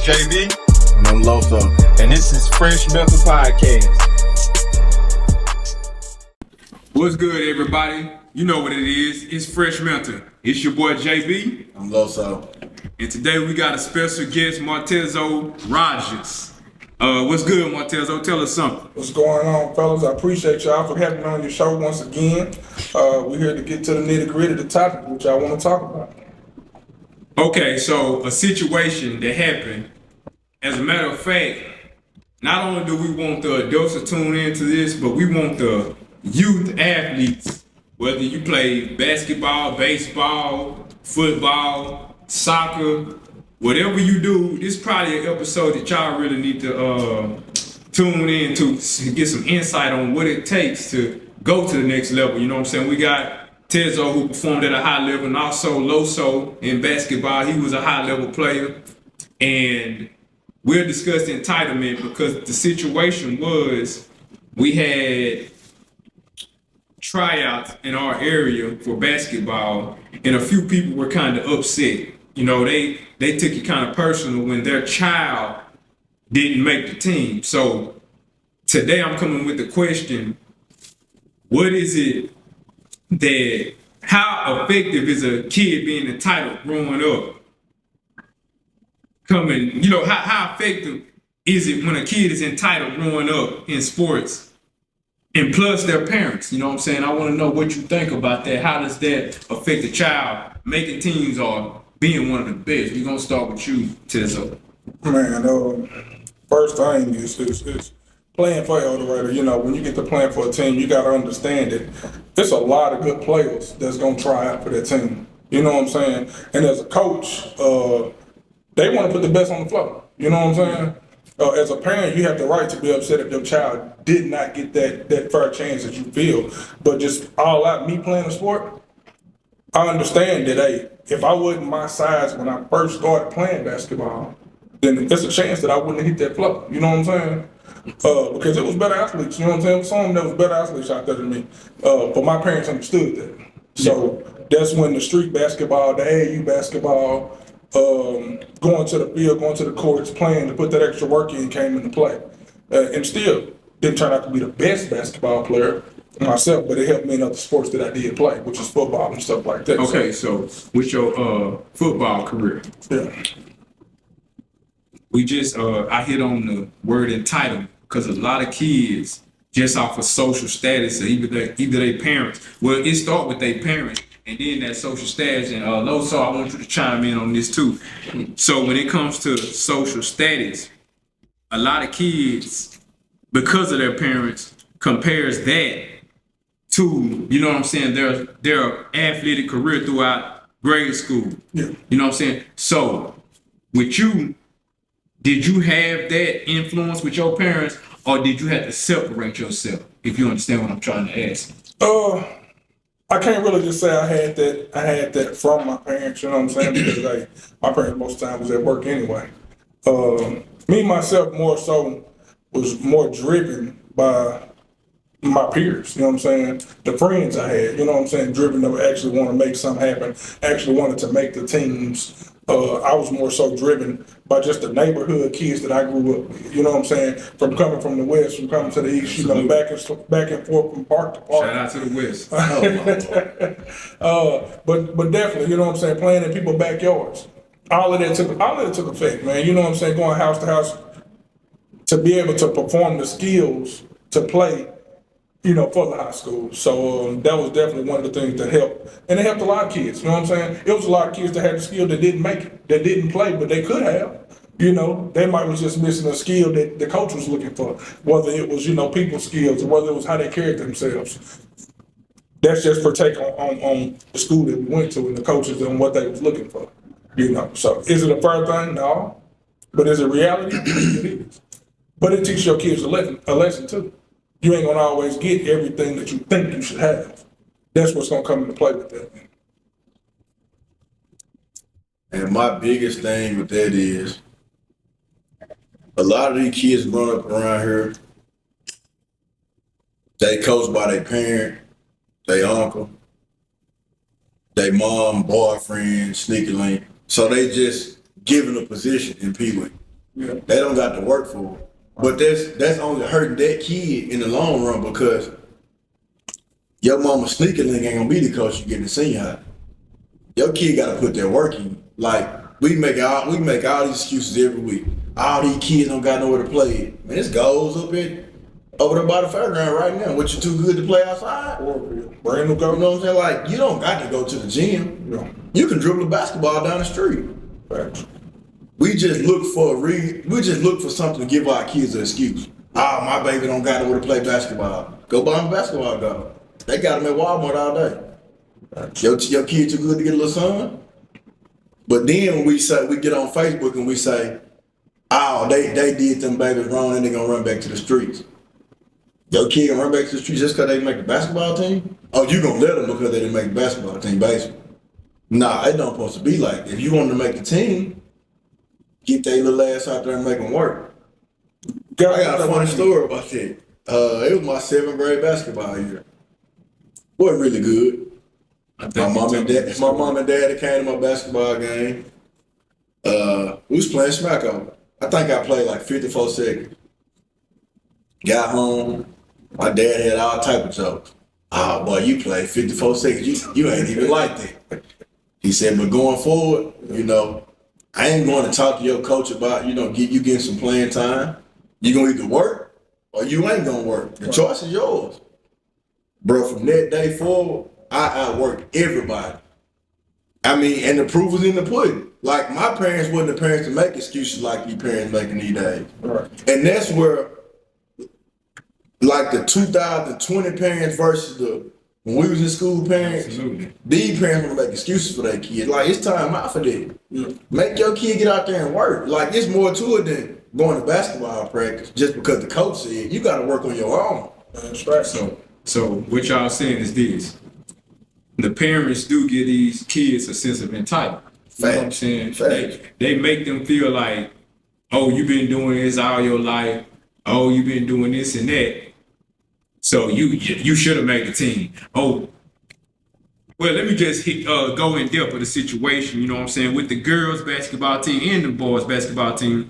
JB. And I'm Lowso. And this is Phresh Mental Podcast. What's good, everybody? You know what it is. It's Phresh Mental. It's your boy JB. I'm Lowso. And today we got a special guest, Martezo Rodgers. What's good, Martezo? Tell us something. What's going on, fellas? I appreciate y'all for having me on your show once again. We're here to get to the nitty-gritty of the topic, which I want to talk about. Okay, so a situation that happened. As a matter of fact, not only do we want the adults to tune into this, but we want the youth athletes, whether you play basketball, baseball, football, soccer, whatever you do, this is probably an episode that y'all really need to tune in to get some insight on what it takes to go to the next level. You know what I'm saying? We got Tezo, who performed at a high level, and also Lowso in basketball. He was a high level player. And we'll discuss entitlement because the situation was we had tryouts in our area for basketball, and a few people were kind of upset. You know, they took it kind of personal when their child didn't make the team. So today I'm coming with the question, what is it that, how effective is a kid being entitled growing up? How effective is it when a kid is entitled growing up in sports and plus their parents? You know what I'm saying? I want to know what you think about that. How does that affect the child making teams or being one of the best? We're going to start with you, Tezo. Man, first thing is playing for Eldorado. You know, when you get to playing for a team, you got to understand that there's a lot of good players that's going to try out for that team. You know what I'm saying? And as a coach, they want to put the best on the floor. You know what I'm saying? As a parent, you have the right to be upset if your child did not get that fair chance that you feel. But just all out, me playing a sport, I understand that, hey, if I wasn't my size when I first started playing basketball, then there's a chance that I wouldn't hit that floor. You know what I'm saying? Because it was better athletes. You know what I'm saying? Some there was better athletes out there than me. But my parents understood that. So that's when the street basketball, the AAU basketball, going to the field, going to the courts, playing to put that extra work in came into play. And still didn't turn out to be the best basketball player myself, but it helped me in other sports that I did play, which is football and stuff like that. Okay, so with your football career, we just I hit on the word entitlement because a lot of kids just off of social status or either their parents. Well, it start with their parents. And then that social status, and Lowso, I want you to chime in on this too. So when it comes to social status, a lot of kids, because of their parents, compares that to, you know what I'm saying, their athletic career throughout grade school. Yeah. You know what I'm saying? So with you, did you have that influence with your parents, or did you have to separate yourself, if you understand what I'm trying to ask? I can't really just say I had that from my parents, you know what I'm saying? Because my parents most of the time was at work anyway. Me, myself, more so was more driven by my peers, you know what I'm saying? The friends I had, you know what I'm saying? Driven to actually want to make something happen, actually wanted to make the teams. I was more so driven by just the neighborhood kids that I grew up with. You know what I'm saying? From coming from the West, from coming to the East, you know, back and forth from park to park. Shout out to the West. But definitely, you know what I'm saying, playing in people's backyards. All of that took effect, man. You know what I'm saying? Going house to house to be able to perform the skills to play, you know, for the high school. So that was definitely one of the things that helped. And it helped a lot of kids, you know what I'm saying? It was a lot of kids that had the skill that didn't make it, that didn't play, but they could have. You know, they might was just missing a skill that the coach was looking for, whether it was, you know, people skills or whether it was how they carried themselves. That's just for take on the school that we went to and the coaches and what they was looking for, you know. So is it a fair thing? No. But is it reality? It is. But it teaches your kids a lesson too. You ain't gonna always get everything that you think you should have. That's what's gonna come into play with that. And my biggest thing with that is a lot of these kids growing up around here, they coached by their parent, their uncle, their mom, boyfriend, sneaky link. So they just given a position in P-League. Yeah. They don't got to work for it. But that's only hurting that kid in the long run because your mama sneaking link ain't gonna be the coach you get in senior high. Your kid gotta put their work in. Like we make all these excuses every week. All these kids don't got nowhere to play. Man, this goes over there by the fairground right now. What, you too good to play outside? Brand new go. You know what I'm saying? Like you don't got to go to the gym. Yeah. You can dribble a basketball down the street. Facts. We just look for something to give our kids an excuse. Oh, my baby don't got nowhere to play basketball. Go buy him a basketball goal. They got them at Walmart all day. Your kid too good to get a little son? But then when we get on Facebook and we say, oh, they did them babies wrong and they gonna run back to the streets. Your kid gonna run back to the streets just because they make the basketball team? Oh, you gonna let them because they didn't make the basketball team, basically. Nah, it don't supposed to be like that. If you want to make the team, get their little ass out there and make them work. I got a funny story about that. It was my 7th grade basketball year. Wasn't really good. My mom and dad that came to my basketball game. We was playing smack over. I think I played like 54 seconds. Got home. My dad had all type of jokes. Oh boy, you played 54 seconds. You ain't even like that. He said, but going forward, I ain't going to talk to your coach about, you getting some playing time. You gonna either work or you ain't gonna work. The choice is yours. Bro, from that day forward, I outworked everybody. And the proof was in the pudding. Like, my parents wasn't the parents to make excuses like these parents making these days. Right. And that's where, like, the 2020 parents versus when we was in school parents, Absolutely. These parents want to make excuses for their kids. Like, it's time out for that. Yeah. Make your kid get out there and work. Like, it's more to it than going to basketball practice just because the coach said. You got to work on your own. That's right. So what y'all saying is this. The parents do give these kids a sense of entitlement. You know what I'm saying? They make them feel like, oh, you've been doing this all your life. Oh, you've been doing this and that. So you should have made the team. Oh, well, let me just go in depth of the situation, you know what I'm saying, with the girls basketball team and the boys basketball team.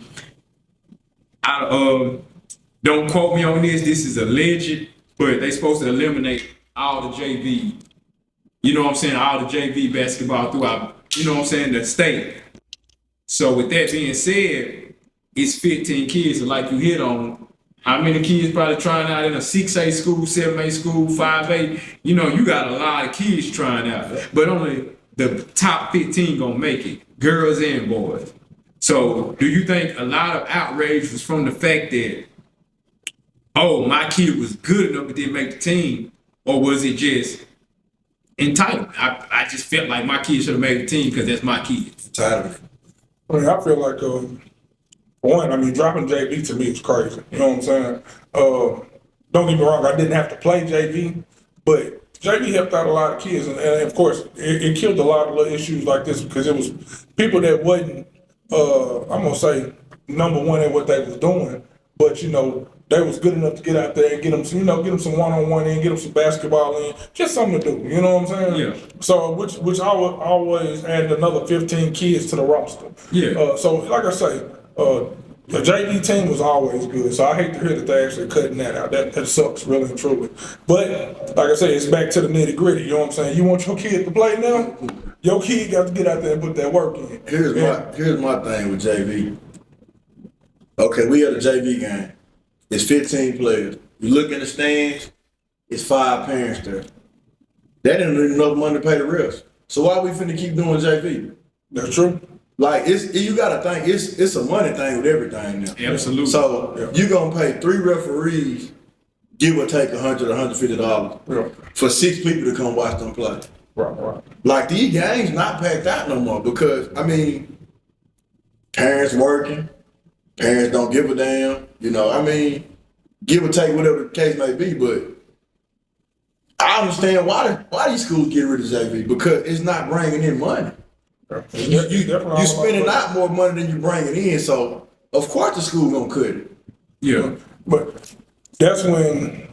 Don't quote me on this. This is alleged, but they supposed to eliminate all the JV, you know what I'm saying, all the JV basketball throughout, you know what I'm saying, the state. So with that being said, it's 15 kids, like you hit on. How many kids probably trying out in a 6A school, 7A school, 5A? You got a lot of kids trying out, but only the top 15 gonna make it, girls and boys. So do you think a lot of outrage was from the fact that, oh, my kid was good enough but didn't make the team, or was it just entitlement? I just felt like my kid should have made the team because that's my kid. Entitlement. I feel like, dropping JV to me is crazy. You know what I'm saying? Don't get me wrong, I didn't have to play JV, but JV helped out a lot of kids. And of course, it killed a lot of little issues like this because it was people that wasn't, I'm going to say, number one at what they was doing, but, they was good enough to get out there and get them some one-on-one in, get them some basketball in, just something to do. You know what I'm saying? Yeah. So, which I would always add another 15 kids to the roster. Yeah. So, like I say, the JV team was always good. So I hate to hear that they're actually cutting that out. That sucks, really and truly. But, like I say, it's back to the nitty-gritty. You know what I'm saying? You want your kid to play now? Your kid got to get out there and put that work in. Here's my thing with JV. Okay, we had a JV game. It's 15 players. You look in the stands, it's 5 parents there. That ain't enough money to pay the rest. So why we finna keep doing JV? That's true. Like, you gotta think, it's a money thing with everything now. Absolutely. So you gonna pay 3 referees, give or take $100, $150 for 6 people to come watch them play. Right. Like, these games not packed out no more because, parents working, parents don't give a damn, give or take whatever the case may be, but I understand why these schools get rid of JV because it's not bringing in money. You spending out more money than you bringing in, so of course the school gonna cut it. Yeah. But that's when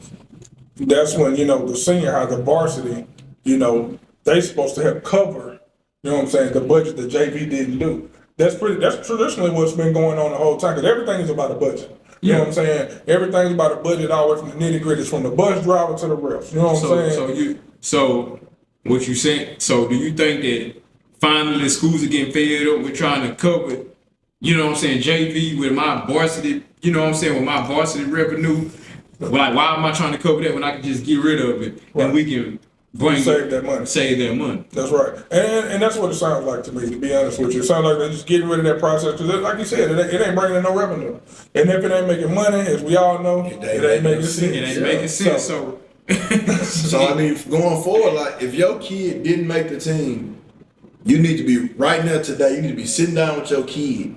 the senior high, the varsity, they supposed to help cover, the budget that JV didn't do. That's traditionally what's been going on the whole time, because everything is about a budget. You know what I'm saying? Everything's about a budget all the way from the nitty gritty, from the bus driver to the refs. You know what I'm saying? So what you saying? So do you think that finally schools are getting fed up with trying to cover, you know what I'm saying, JV with my varsity, you know what I'm saying, with my varsity revenue? Like, why am I trying to cover that when I can just get rid of it and we can save that money? Save that money. That's right, and that's what it sounds like to me. To be honest with you, it sounds like they're just getting rid of that process because, like you said, it ain't bringing in no revenue, and if it ain't making money, as we all know, it ain't making sense. It ain't making sense. So I mean, going forward, like if your kid didn't make the team, you need to be right now today. You need to be sitting down with your kid,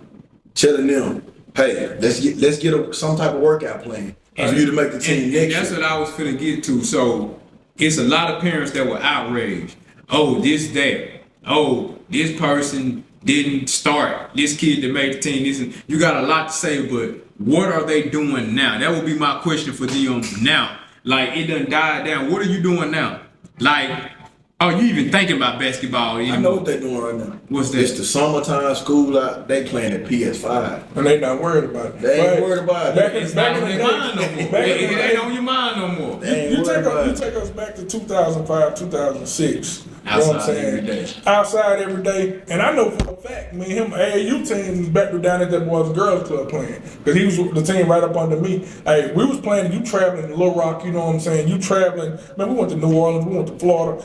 telling them, "Hey, let's get some type of workout plan for you to make the team next year." That's what I was finna get to. So it's a lot of parents that were outraged. Oh, that. Oh, this person didn't start. This kid that made the team. You got a lot to say, but what are they doing now? That would be my question for them now. Like, it done died down. What are you doing now? Like, are you even thinking about basketball anymore? I know what they're doing right now. What's that? It's the summertime school out. They playing at PS5. And they not worried about it. They ain't worried about it. It's not on your mind no more. It ain't on your mind no more. You take us back to 2005, 2006. Outside every day. Outside every day. And I know for a fact, me and him, AAU team was back down at that Boys and Girls Club playing. Because he was the team right up under me. Hey, we was playing, you traveling to Little Rock, you know what I'm saying? You traveling, man, we went to New Orleans, we went to Florida.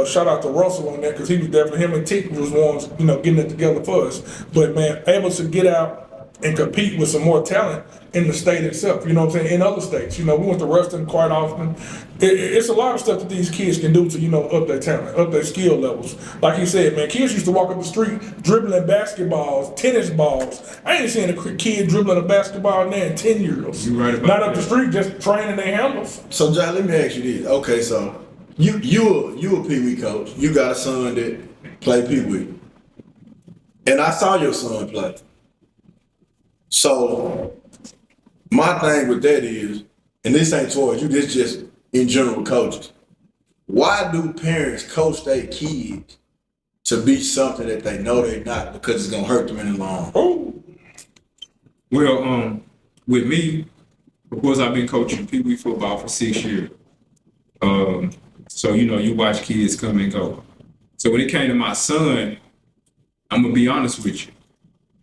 Shout out to Russell on that, because he was definitely, him and Tick was ones, getting it together for us. But man, able to get out and compete with some more talent in the state itself, you know what I'm saying, in other states. We went to Ruston quite often. It's a lot of stuff that these kids can do to, up their talent, up their skill levels. Like you said, man, kids used to walk up the street dribbling basketballs, tennis balls. I ain't seen a kid dribbling a basketball in there in 10 years. You right about Not that. up the street, just training their handles. So, John, let me ask you this. Okay, so you a Pee Wee coach. You got a son that play Pee Wee. And I saw your son play. So, my thing with that is, and this ain't towards you, this just in general coaches. Why do parents coach their kids to be something that they know they're not because it's gonna hurt them in the long run? Well, with me, of course, I've been coaching Pee Wee football for 6 years. So you watch kids come and go. So when it came to my son, I'm gonna be honest with you,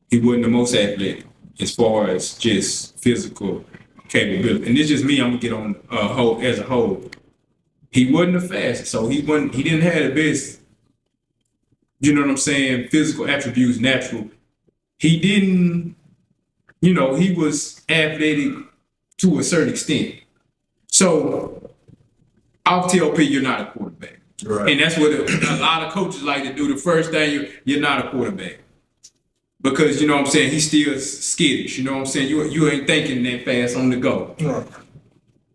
he wasn't the most athletic as far as just physical capability. And it's just me, I'm gonna get on as a whole. He wasn't the fastest, so he didn't have the best, you know what I'm saying, physical attributes natural. He didn't, he was athletic to a certain extent. So I'll tell P, you're not a quarterback. Right. And that's what a lot of coaches like to do. The first thing, you're not a quarterback. Because, you know what I'm saying, he's still skittish. You know what I'm saying? You ain't thinking that fast on the go. Right.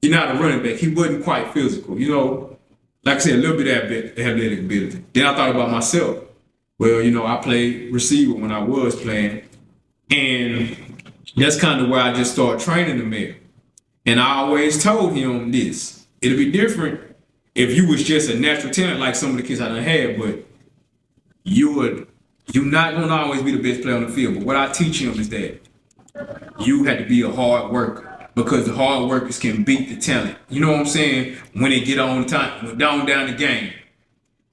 You're not a running back. He wasn't quite physical. Like I said, a little bit of athletic ability. Then I thought about myself. Well, I played receiver when I was playing. And that's kind of where I just started training the man. And I always told him this. It'll be different if you was just a natural talent like some of the kids I done had, but you're not going to always be the best player on the field. But what I teach him is that you have to be a hard worker, because the hard workers can beat the talent. You know what I'm saying? When they get on time, down the game.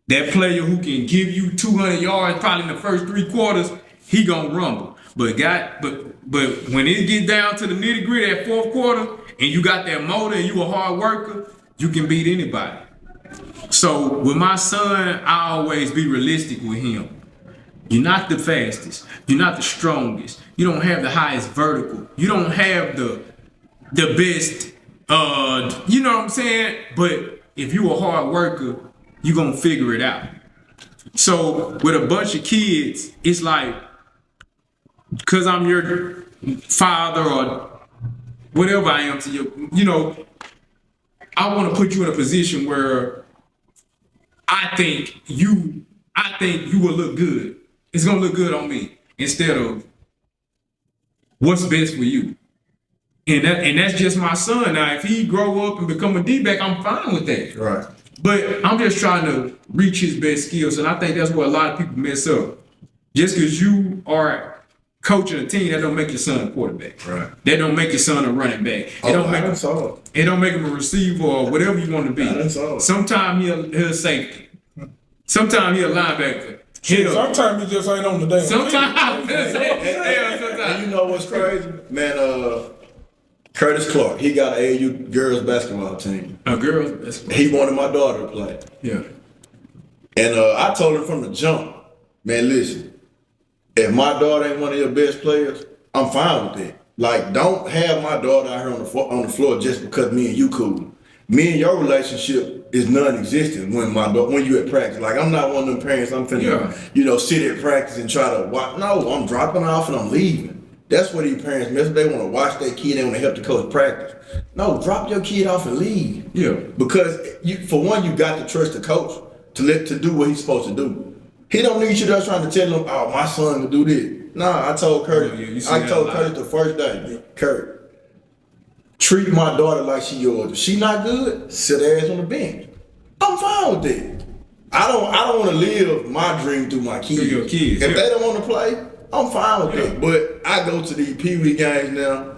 That player who can give you 200 yards probably in the first 3 quarters, he gonna rumble. But when it get down to the nitty gritty at 4th quarter, and you got that motor and you a hard worker, you can beat anybody. So with my son, I always be realistic with him. You're not the fastest. You're not the strongest. You don't have the highest vertical. You don't have the best, you know what I'm saying? But if you a hard worker, you're going to figure it out. So with a bunch of kids, it's like, because I'm your father or whatever I am to you, I want to put you in a position where I think you will look good. It's gonna look good on me instead of what's best for you. And that's just my son. Now, if he grow up and become a D-back, I'm fine with that. Right. But I'm just trying to reach his best skills, and I think that's where a lot of people mess up. just because you are coaching a team, that don't make your son a quarterback. Right. That don't make your son a running back. It don't make him a receiver or whatever you want to be. Sometimes he'll safety. Sometimes he'll linebacker. Sometimes he just ain't on the damn. Sometimes. And you know what's crazy? Man, Curtis Clark, he got an AAU girls basketball team. A girls basketball. He wanted my daughter to play. Yeah. And I told him from the jump, man, listen, if my daughter ain't one of your best players, I'm fine with that. Like, don't have my daughter out here on the floor just because me and you cool. Me and your relationship is non-existent when you at practice. Like, I'm not one of them parents. I'm finna, sit at practice and try to watch. No, I'm dropping off and I'm leaving. That's what these parents miss. They want to watch their kid. They want to help the coach practice. No, drop your kid off and leave. Yeah. Because for one, you got to trust the coach to do what he's supposed to do. He don't need you there trying to tell him, oh, my son will do this. Nah, I told Curtis. I told Curtis the first day, Kurt, treat my daughter like she yours. If she not good, sit her ass on the bench. I'm fine with that. I don't want to live my dream through my kids. Through your kids. If they don't want to play, I'm fine with that. But I go to these Pee-wee games now.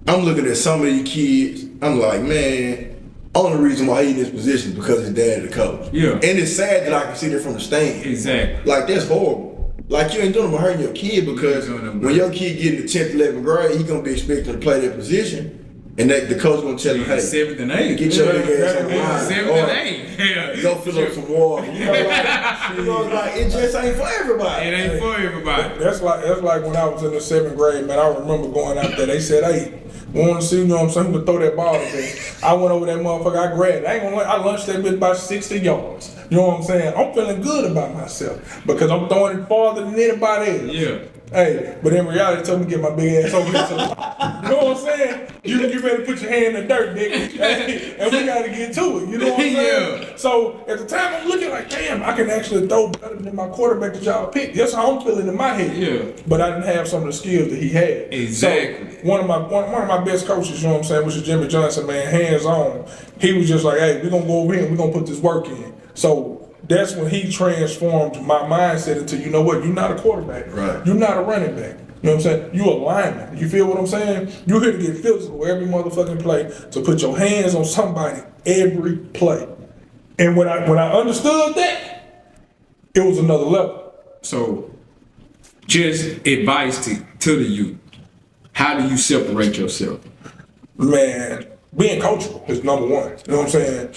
I'm looking at some of these kids. I'm like, man, only reason why he in this position is because his dad is the coach. Yeah. And it's sad that I can see that from the stand. Exactly. Like, that's horrible. Like, you ain't doing them hurting your kid because when your kid get in the 10th, 11th grade, he gonna be expected to play that position. And the coach gonna tell him, hey, 7th and 8th. Get your big ass on the line. 7th and 8th. Go fill up some water. Like, it just ain't for everybody. It ain't for everybody. That's like when I was in the 7th grade, man. I remember going out there. They said, hey, we want to see, you know what I'm saying, who can throw that ball up there. I went over that motherfucker, I grabbed it. I lunched that bitch about 60 yards. You know what I'm saying? I'm feeling good about myself because I'm throwing it farther than anybody else. Yeah. Hey, but in reality, they told me to get my big ass over here. You know what I'm saying? You better put your hand in the dirt, nigga. Hey, and we gotta get to it. You know what I'm saying? Yeah. So at the time, I'm looking like, damn, I can actually throw better than my quarterback that y'all picked. That's how I'm feeling in my head. Yeah. But I didn't have some of the skills that he had. Exactly. So one of my best coaches, you know what I'm saying, which is Jimmy Johnson, man, hands on. He was just like, hey, we're gonna go over here and we're gonna put this work in. So that's when he transformed my mindset into, you know what, you're not a quarterback. Right. You're not a running back. You know what I'm saying? You a lineman. You feel what I'm saying? You're here to get physical every motherfucking play, to put your hands on somebody every play. And when I understood that, it was another level. So, just advice to the youth. How do you separate yourself? Man, being coachable is number one. You know what I'm saying?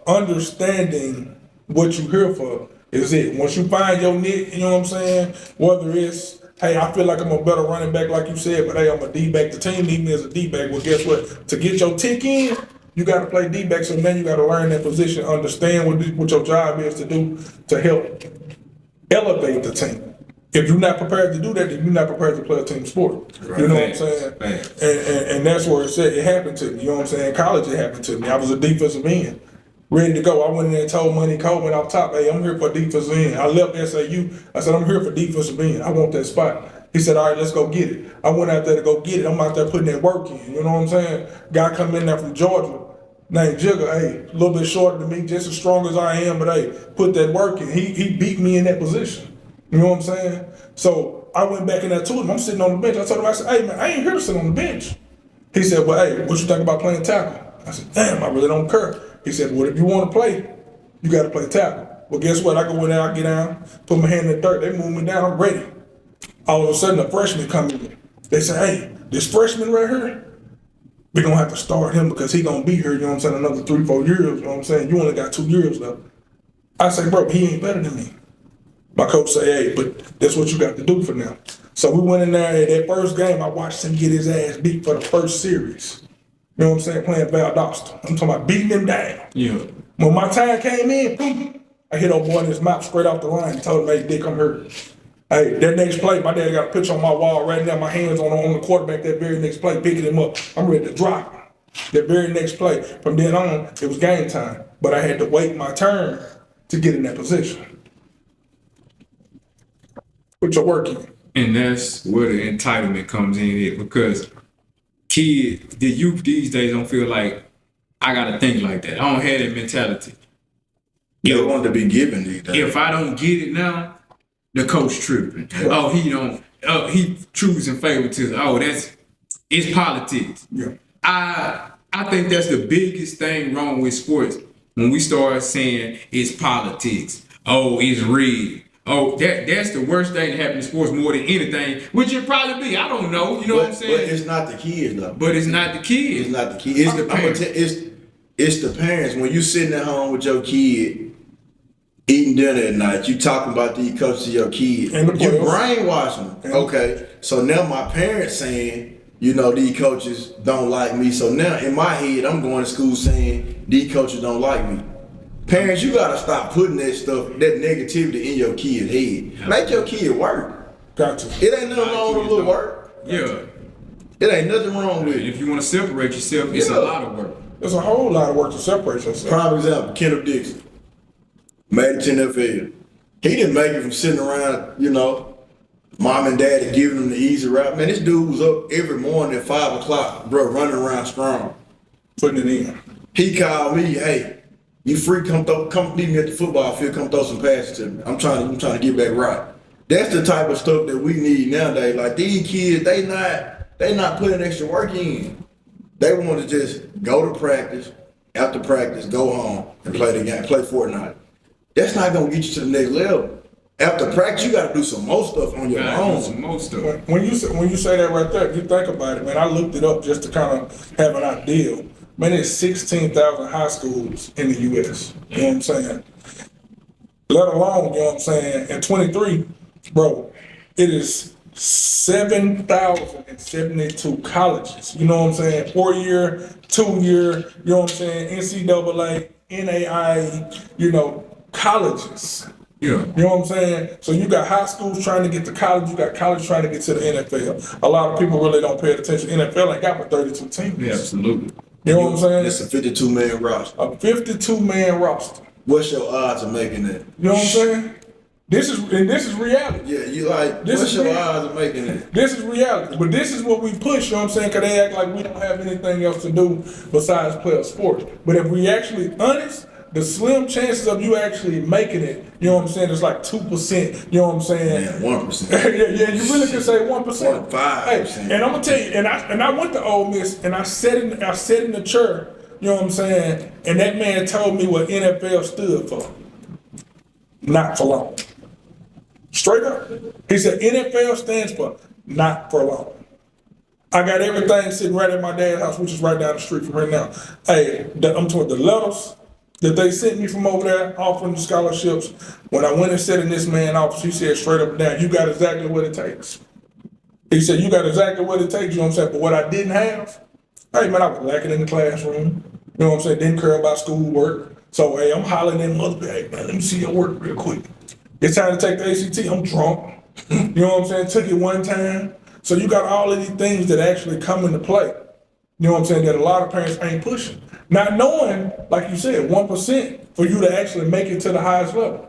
Understanding what you're here for is it. Once you find your niche, you know what I'm saying? Whether it's, hey, I feel like I'm a better running back, like you said, but hey, I'm a D-back. The team need me as a D-back. Well, guess what? To get your tick in, you got to play D-back. So then you got to learn that position, understand what your job is to do to help elevate the team. If you're not prepared to do that, then you're not prepared to play a team sport. Right. You know what I'm saying? And that's where it happened to me. You know what I'm saying? In college, it happened to me. I was a defensive end, ready to go. I went in there and told Money Coleman off top, hey, I'm here for defensive end. I left SAU. I said, I'm here for defensive end. I want that spot. He said, all right, let's go get it. I went out there to go get it. I'm out there putting that work in. You know what I'm saying? Guy come in there from Georgia named Jigger, hey, a little bit shorter than me, just as strong as I am, but hey, put that work in. He beat me in that position. You know what I'm saying? So I went back in there to him. I'm sitting on the bench. I told him, I said, hey, man, I ain't here to sit on the bench. He said, well, hey, what you think about playing tackle? I said, damn, I really don't care. He said, well, if you want to play, you got to play tackle. Well, guess what? I go in there, I get down, put my hand in the dirt. They move me down. I'm ready. All of a sudden, a freshman come in. They say, hey, this freshman right here, we're going to have to start him because he going to be here, you know what I'm saying, another 3-4 years. You know what I'm saying? You only got 2 years left. I say, bro, he ain't better than me. My coach say, hey, but that's what you got to do for now. So we went in there, and that first game, I watched him get his ass beat for the first series. You know what I'm saying? Playing Valdosta. I'm talking about beating him down. Yeah. When my time came in, boom, I hit old boy in his mouth straight off the line and told him, hey, Dick, I'm hurt. Hey, that next play, my dad got a picture on my wall right now, my hands on the quarterback that very next play, picking him up. I'm ready to drop him. That very next play. From then on, it was game time. But I had to wait my turn to get in that position. Put your work in. And that's where the entitlement comes in, because kids, the youth these days don't feel like I gotta think like that. I don't have that mentality. They want to be given these days. If I don't get it now, the coach tripping. Oh, he don't. Oh, he choosing favoritism. Oh, it's politics. Yeah. I think that's the biggest thing wrong with sports when we start saying it's politics. Oh, it's rigged. Oh, that's the worst thing that happens in sports more than anything, which it probably be. I don't know. You know what I'm saying? But it's not the kids, though. But it's not the kids. It's not the kids. It's the parents. It's the parents. When you sitting at home with your kid, eating dinner at night, you talking about these coaches to your kid. And You brainwashing them. Okay. So now my parents saying, you know, these coaches don't like me. So now in my head, I'm going to school saying these coaches don't like me. Parents, you gotta stop putting that stuff, that negativity in your kid's head. Make your kid work. Gotcha. It ain't nothing wrong with a little work. Yeah. It ain't nothing wrong with it. If you want to separate yourself, it's a lot of work. There's a whole lot of work to separate yourself. Prime example, Kenneth Dixon. Made it to the NFL. He didn't make it from sitting around, you know, mom and daddy giving him the easy route. Man, this dude was up every morning at 5 o'clock, bro, running around strong. Putting it in. He called me, hey, you free, come meet me at the football field, come throw some passes to me. I'm trying to get back right. That's the type of stuff that we need nowadays. Like these kids, they not putting extra work in. They want to just go to practice, after practice, go home and play the game, play Fortnite. That's not gonna get you to the next level. After practice, you gotta do some more stuff on your own. Some more stuff. When you say that right there, if you think about it, man, I looked it up just to kind of have an idea. Man, there's 16,000 high schools in the U.S. You know what I'm saying? Let alone, you know what I'm saying, in 23, bro, it is 7,072 colleges. You know what I'm saying? 4-year, 2-year, you know what I'm saying? NCAA, NAIA, you know, colleges. Yeah. You know what I'm saying? So you got high schools trying to get to college, you got college trying to get to the NFL. A lot of people really don't pay attention. NFL ain't got but 32 teams. Yeah, absolutely. You know what I'm saying? It's a 52-man roster. A 52-man roster. What's your odds of making that? You know what I'm saying? This is reality. Yeah, you like, This what's is your real. odds of making that? This is reality. But this is what we push, you know what I'm saying? Because they act like we don't have anything else to do besides play a sport. But if we actually honest, the slim chances of you actually making it, you know what I'm saying, it's like 2%, you know what I'm saying? Man, 1%. yeah, you really can say 1%. 5%. Hey, and I'm gonna tell you, and I went to Ole Miss and I sat in the chair, you know what I'm saying, and that man told me what NFL stood for. Not for long. Straight up. He said NFL stands for not for long. I got everything sitting right at my dad's house, which is right down the street from here now. Hey, I'm talking the letters that they sent me from over there offering the scholarships. When I went and sat in this man's office, he said straight up and down, you got exactly what it takes. He said, you got exactly what it takes, you know what I'm saying? But what I didn't have, hey man, I was lacking in the classroom. You know what I'm saying? Didn't care about schoolwork. So hey, I'm hollering at mother, hey man, let me see your work real quick. It's time to take the ACT, I'm drunk. You know what I'm saying? Took it one time. So you got all of these things that actually come into play. You know what I'm saying? That a lot of parents ain't pushing. Not knowing, like you said, 1% for you to actually make it to the highest level.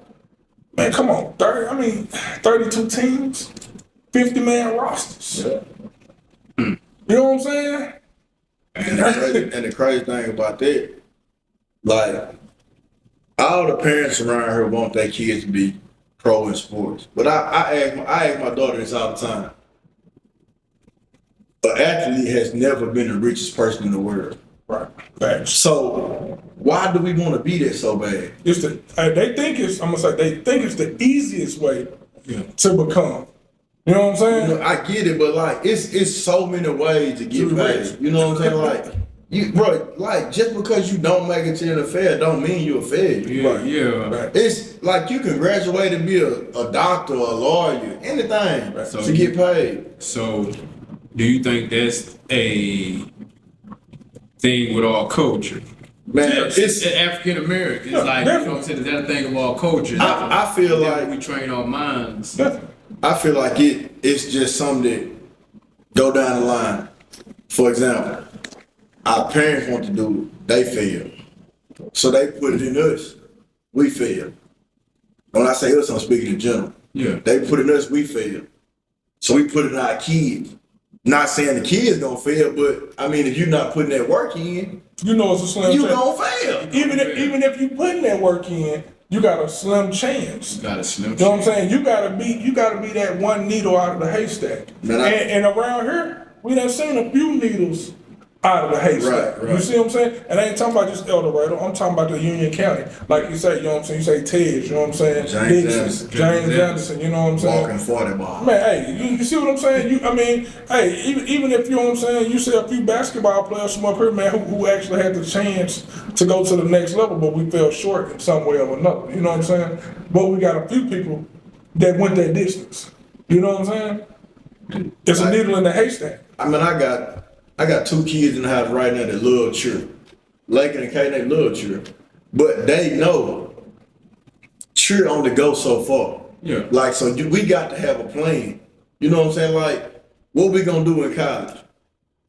Man, come on, 32 teams, 50-man rosters. Yeah. You know what I'm saying? And the crazy thing about that, like, all the parents around here want their kids to be pro in sports. But I ask my daughter this all the time. An athlete has never been the richest person in the world. Right. Facts. So why do we want to be that so bad? It's they think it's the easiest way to become. You know what I'm saying? You know, I get it, but like it's so many ways to get paid. You know what I'm saying? Like like just because you don't make it to the NFL don't mean you're a failure. Yeah. It's like you can graduate and be a doctor, a lawyer, anything to get paid. So do you think that's a thing with all culture? Man, it's African American. It's like, you know what I'm saying, that thing of all culture. I feel like we train our minds. I feel like it's just something that go down the line. For example, our parents want to do it, they fail. So they put it in us, we fail. When I say us, I'm speaking in general. Yeah. They put it in us, we fail. So we put it in our kids. Not saying the kids gonna fail, but I mean, if you're not putting that work in, you know it's a slim you chance. gonna fail. Even if you putting that work in, you got a slim chance. You got a slim You know what I'm chance. saying? You gotta be that one needle out of the haystack. Man, And around here, we done seen a few needles out of the haystack. Right. You see what I'm saying? And I ain't talking about just El Dorado. I'm talking about the Union County. Like you say, you know what I'm saying? You say Tej, you know what I'm saying? James Dixon, Anderson. James Anderson, you know what I'm saying? Walking 40 ball. Man, hey, you see what I'm saying? I mean, hey, even if you know what I'm saying, you see a few basketball players from up here, man, who actually had the chance to go to the next level, but we fell short in some way or another. You know what I'm saying? But we got a few people that went that distance. You know what I'm saying? It's a needle in the haystack. I mean, I got 2 kids in the house right now that love cheer. Lakin and Kay, they love cheer. But they know cheer only goes so far. Yeah. Like, so we got to have a plan. You know what I'm saying? Like, what we gonna do in college?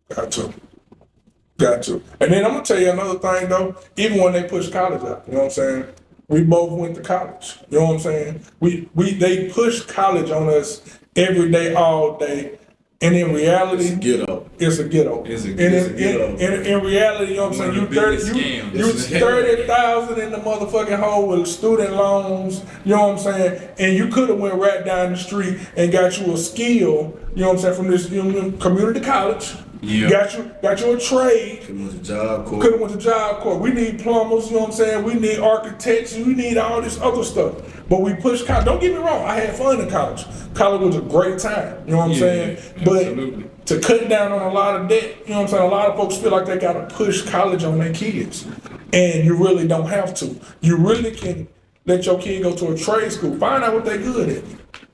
Got to. And then I'm gonna tell you another thing though, even when they push college out, you know what I'm saying? We both went to college. You know what I'm saying? They push college on us every day, all day. And in reality, It's a ghetto. it's a ghetto. It's a And ghetto. in reality, you know what I'm One saying? of the biggest scams. You 30,000 in the motherfucking hole with student loans, you know what I'm saying? And you could have went right down the street and got you a skill, you know what I'm saying, from this community college. Yeah. Got you a trade. It was a job court. Could have went to job corps. We need plumbers, you know what I'm saying? We need architects, we need all this other stuff. But we push college. Don't get me wrong, I had fun in college. College was a great time, you know what I'm saying? Absolutely. But to cut down on a lot of debt, you know what I'm saying? A lot of folks feel like they gotta push college on their kids. And you really don't have to. You really can let your kid go to a trade school, find out what they're good at.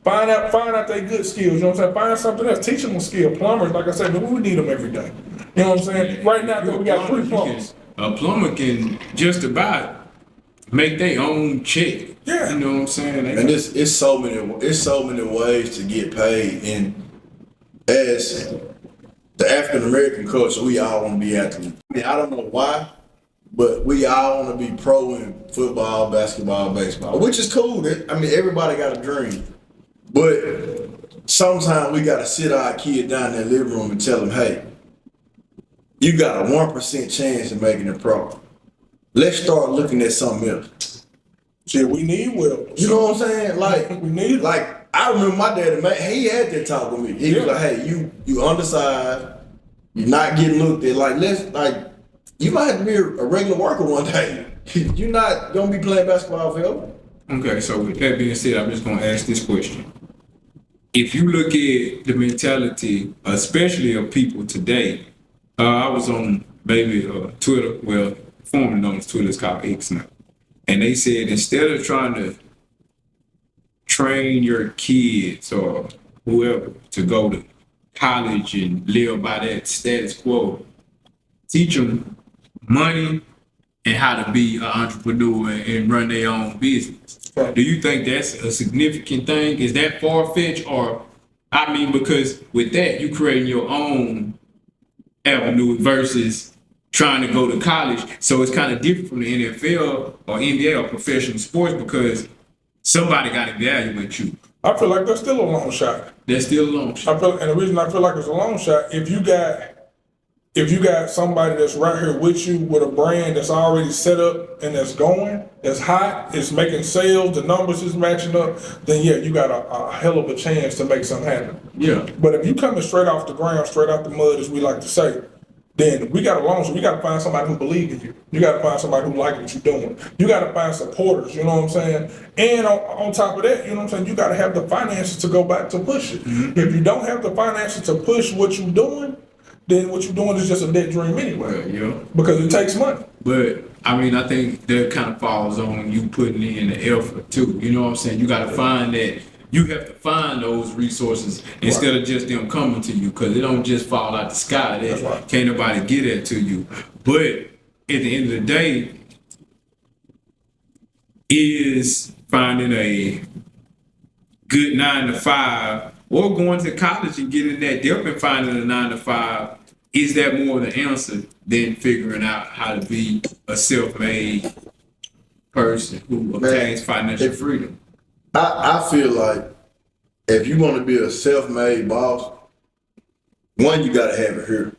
Find out their good skills, you know what I'm saying? Find something else, teach them a skill. Plumbers, like I said, man, we need them every day. You know what I'm saying? Right now, we got 3 plumbers. A plumber can just about make their own check. Yeah. You know what I'm saying? And it's so many ways to get paid. And as the African American culture, we all want to be athletes. I mean, I don't know why, but we all want to be pro in football, basketball, baseball, which is cool. I mean, everybody got a dream. But sometimes we got to sit our kid down in the living room and tell them, hey, you got a 1% chance of making it pro. Let's start looking at something else. Shit, we need wells. You know what I'm saying? Like, We need- like I remember my daddy, man, he had that talk with me. He was Yeah. like, hey, you undersized, you're not getting looked at. Like, you might have to be a regular worker one day. You're not gonna be playing basketball forever. Okay, so with that being said, I'm just gonna ask this question. If you look at the mentality, especially of people today, I was on Twitter, well, formerly known as Twitter, it's called X now. And they said instead of trying to train your kids or whoever to go to college and live by that status quo, teach them money and how to be an entrepreneur and run their own business. Right. Do you think that's a significant thing? Is that far-fetched? Or, I mean, because with that, you creating your own avenue versus trying to go to college. So it's kind of different from the NFL or NBA or professional sports because somebody got to evaluate you. I feel like that's still a long shot. That's still a long shot. And the reason I feel like it's a long shot, if you got somebody that's right here with you with a brand that's already set up and that's going, that's hot, it's making sales, the numbers is matching up, then yeah, you got a hell of a chance to make something happen. Yeah. But if you coming straight off the ground, straight out the mud, as we like to say, then we got to find somebody who believes in you. You got to find somebody who like what you're doing. You got to find supporters, you know what I'm saying? And on top of that, you know what I'm saying, you got to have the finances to go back to push it. Mm-hmm. If you don't have the finances to push what you're doing, then what you're doing is just a dead dream anyway. Yeah. Because it takes money. But I mean, I think that kind of falls on you putting in the effort too. You know what I'm saying? You got to find that. You have to find those resources instead of just them coming to you, because it don't just fall out the sky. That's That right. can't nobody get it to you. But at the end of the day, is finding a good 9-to-5 or going to college and getting that depth and finding a 9-to-5. Is that more the answer than figuring out how to be a self-made person who obtains financial freedom? I feel like if you want to be a self-made boss, one, you got to have it here.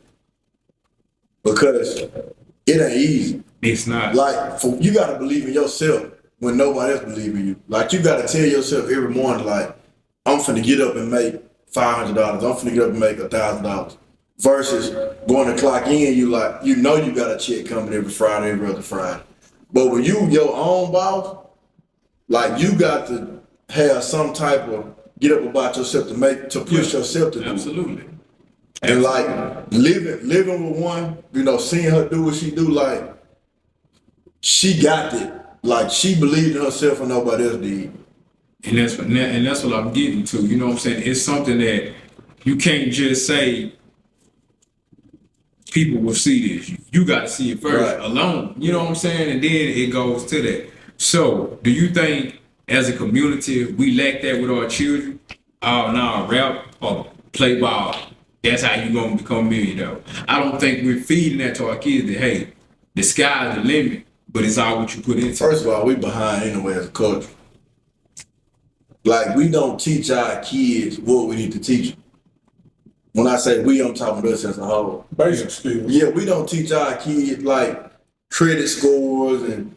Because it ain't easy. It's not. Like, you got to believe in yourself. when nobody else believes in you. Like, you got to tell yourself every morning, like, I'm finna get up and make $500. I'm finna get up and make $1,000. Versus going to clock in, you like, you know you got a check coming every Friday, every other Friday. But when you your own boss, like, you got to have some type of get up about yourself to push yourself to do. Absolutely. And like living with one, you know, seeing her do what she do, like, she got it. Like, she believed in herself and nobody else did. And that's what I'm getting to. You know what I'm saying? It's something that you can't just say people will see this. You got to see it first alone. You know what I'm saying? And then it goes to that. So, do you think as a community we lack that with our children? Oh, no, rap or play ball. That's how you gonna become a millionaire. I don't think we're feeding that to our kids that, hey, the sky's the limit, but it's all what you put into it. First of all, we behind anyway as a culture. Like, we don't teach our kids what we need to teach them. When I say we, I'm talking about us as a whole. Basic skills. Yeah, we don't teach our kids like credit scores and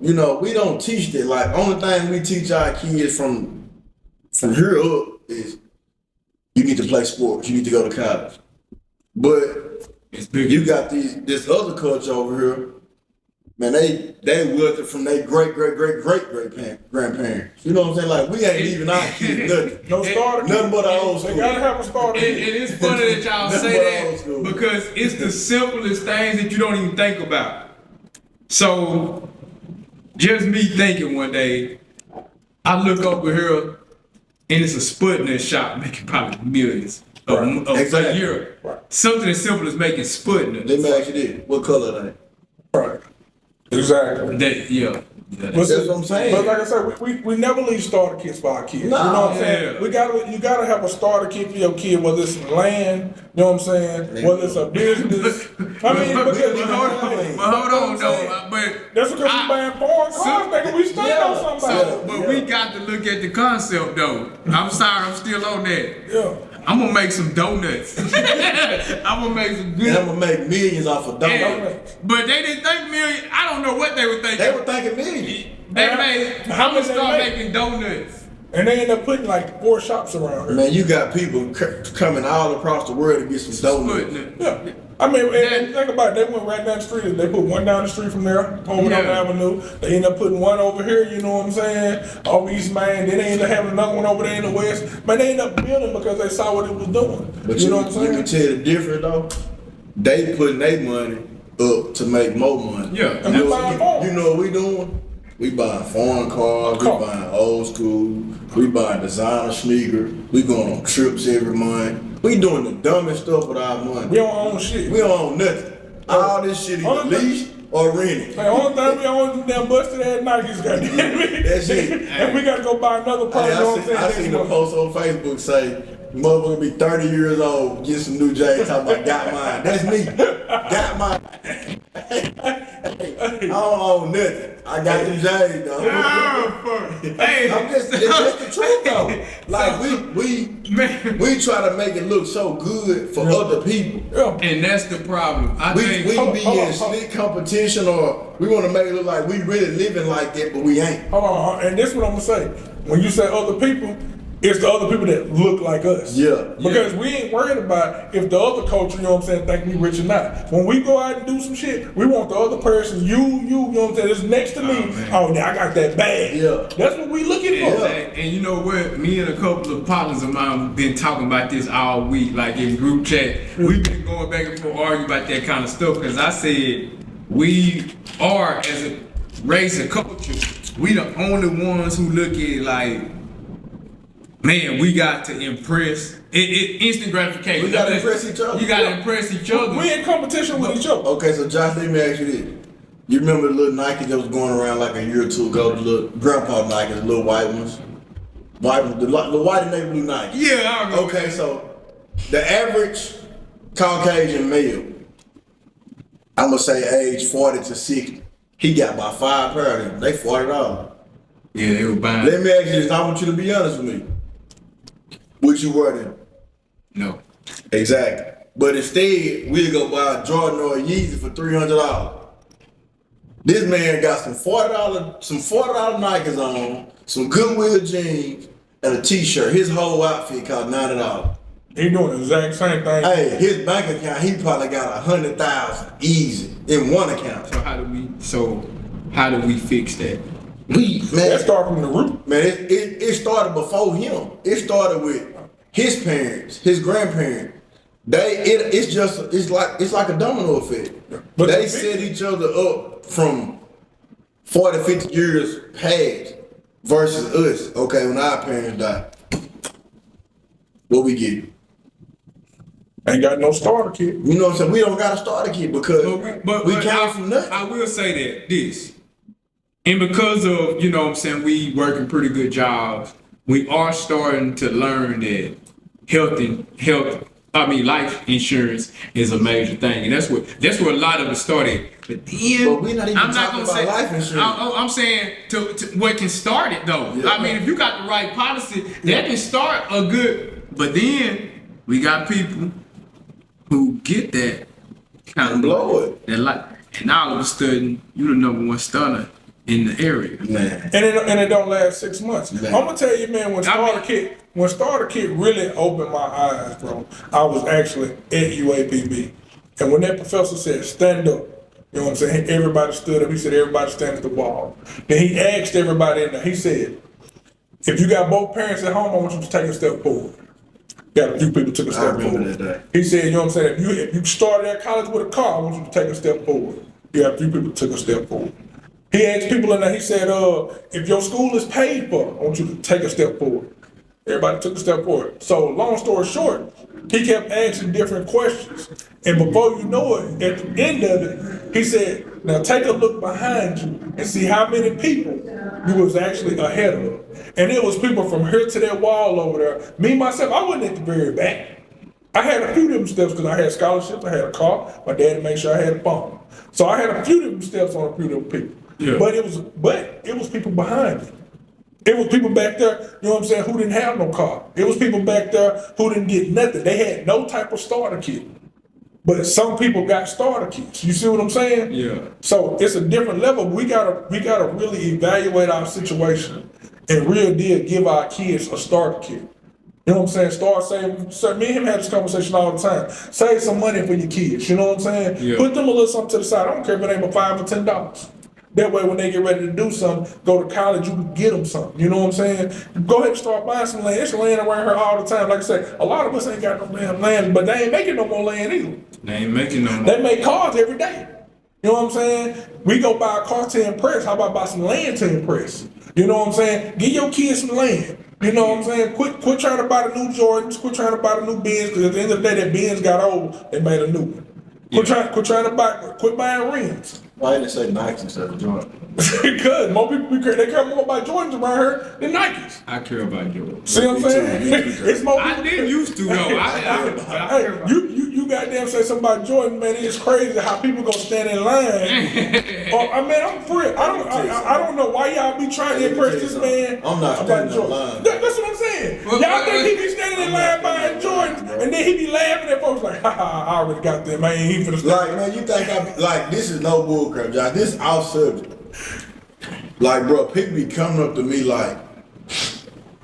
you know, we don't teach that. Like, only thing we teach our kids from here up is you need to play sports, you need to go to college. But you got this other culture over here, man, they worked it from their great grandparents. You know what I'm saying? Like, we ain't leaving our kids nothing. No starter. Nothing but our old school. They gotta have a starter. And it's funny that y'all say that because it's the simplest things that you don't even think about. So, just me thinking one day, I look over here and it's a Sputnik shop making probably millions a year. Right. Something as simple as making Sputnik. Let me ask you this: what color are they? Right. Exactly. That's what I'm saying. But like I said, we never leave starter kits for our kids. Nah, you know what I'm saying? You gotta have a starter kit for your kid, whether it's land, you know what I'm saying? Whether it's a business. I mean, hold on though. But that's because we buying foreign cars, nigga. We stand on somebody. But we got to look at the concept though. I'm sorry, I'm still on that. Yeah. I'm gonna make some donuts. I'm gonna make some good. And I'm gonna make millions off of donuts. But they didn't think million. I don't know what they were thinking. They were thinking millions. I'm gonna start making donuts. And they end up putting like 4 shops around here. Man, you got people coming all across the world to get some donuts. Yeah. I mean, and think about it. They went right down the street. They put one down the street from there, over down the avenue. They end up putting one over here, you know what I'm saying, over East Main. Then they end up having another one over there in the West. Man, they end up building because they saw what it was doing. But you know what I'm saying? You can tell the difference though. They putting their money up to make more money. Yeah. And we buying cars. You know what we doing? We buying foreign cars, we buying old school, we buying designer sneakers, we going on trips every month. We doing the dumbest stuff with our money. We don't own shit. We don't own nothing. All this shit either leased or rented. The only thing we own is them damn busted ass Nikes, goddamn it. That's it. And we gotta go buy another pair. I seen a post on Facebook say, motherfucker be 30 years old, get some new J's, talking about got mine. That's me. Got mine. I don't own nothing. I got them J's though. Hey, it's the truth though. Like we try to make it look so good for other people. And that's the problem. We be in slick competition, or we want to make it look like we really living like that, but we ain't. Hold on, and this is what I'm gonna say. When you say other people, it's the other people that look like us. Yeah. Because we ain't worried about if the other culture, you know what I'm saying, think we rich or not. When we go out and do some shit, we want the other person, you know what I'm saying, that's next to me. Oh, now I got that bag. Yeah. That's what we looking for. And you know what? Me and a couple of partners of mine been talking about this all week, like in group chat. We've been going back and forth arguing about that kind of stuff because I said we are, as a race and culture, we the only ones who look at it like, man, we got to impress. Instant gratification. We got to impress each other. You got to impress each other. We in competition with each other. Okay, so Josh, let me ask you this. You remember the little Nike that was going around like a year or two ago, the little grandpa Nike, the little white ones? The white and navy blue Nike. Yeah, I remember. Okay, so the average Caucasian male, I'm going to say age 40 to 60, he got about 5 pair of them. They $40. Yeah, they were buying. Let me ask you this. I want you to be honest with me. Would you wear them? No. Exactly. But instead, we'll go buy a Jordan or a Yeezy for $300. This man got some $40 Nikes on, some Goodwill jeans, and a t-shirt. His whole outfit cost $90. He doing the exact same thing. Hey, his bank account, he probably got 100,000 easy in one account. So how do we fix that? That started from the root. Man, it started before him. It started with his parents, his grandparents. It's like a domino effect. But they set each other up from 40, 50 years past versus us. Okay, when our parents died, what we get? Ain't got no starter kit. You know what I'm saying? We don't got a starter kit because we came from nothing. I will say that this, and because of, you know what I'm saying, we working pretty good jobs, we are starting to learn that life insurance is a major thing, and that's where a lot of it started. But then, but we're not even talking about life insurance. I'm saying to what can start it though. Yeah. I mean, if you got the right policy, that can start a good. But then we got people who get that kind of blow it. And all of a sudden, you the number one stunner in the area. Man. And it don't last 6 months. Man. I'm gonna tell you, man, when Starter Kit really opened my eyes, bro, I was actually at UAPB. And when that professor said, stand up, you know what I'm saying? Everybody stood up. He said, everybody stand at the wall. Then he asked everybody in there, he said, if you got both parents at home, I want you to take a step forward. Got a few people took a step forward. That day. He said, you know what I'm saying? If you started at college with a car, I want you to take a step forward. Yeah, a few people took a step forward. He asked people in there, he said, if your school is paid for, I want you to take a step forward. Everybody took a step forward. So long story short, he kept asking different questions. And before you know it, at the end of it, he said, now take a look behind you and see how many people you was actually ahead of. And it was people from here to that wall over there. Me, myself, I wasn't at the very back. I had a few of them steps because I had scholarships, I had a car, my daddy made sure I had a phone. So I had a few of them steps on a few of them people. Yeah. But it was people behind me. It was people back there, you know what I'm saying, who didn't have no car. It was people back there who didn't get nothing. They had no type of starter kit. But some people got starter kits. You see what I'm saying? Yeah. So it's a different level. We gotta really evaluate our situation and real deal give our kids a starter kit. You know what I'm saying? Start saving. So me and him had this conversation all the time. Save some money for your kids. You know what I'm saying? Yeah. Put them a little something to the side. I don't care if it ain't but $5 or $10. That way, when they get ready to do something, go to college, you can get them something. You know what I'm saying? Go ahead and start buying some land. There's land around here all the time. Like I said, a lot of us ain't got no damn land, but they ain't making no more land either. They ain't making no more. They make cars every day. You know what I'm saying? We go buy a car to impress. How about buy some land to impress? You know what I'm saying? Give your kids some land. You know what I'm saying? Quit trying to buy the new Jordans. Quit trying to buy the new Benz. Because at the end of the day, that Benz got old. They made a new one. Quit buying rims. Why didn't they say Nikes instead of Jordan? Because more people they care more about Jordans around here than Nikes. I care about Jordans. See what I'm saying? It's more. I didn't used to though. Hey, you goddamn say something about Jordan, man. It's crazy how people gonna stand in line. I'm for real. I don't know why y'all be trying to impress this man. I'm not standing in line. That's what I'm saying. Y'all think he be standing in line buying Jordans, and then he be laughing at folks like, haha, I already got them, man. He for the like, man, you think this is no bullcrap, y'all. This is off subject. Like, bro, people be coming up to me like,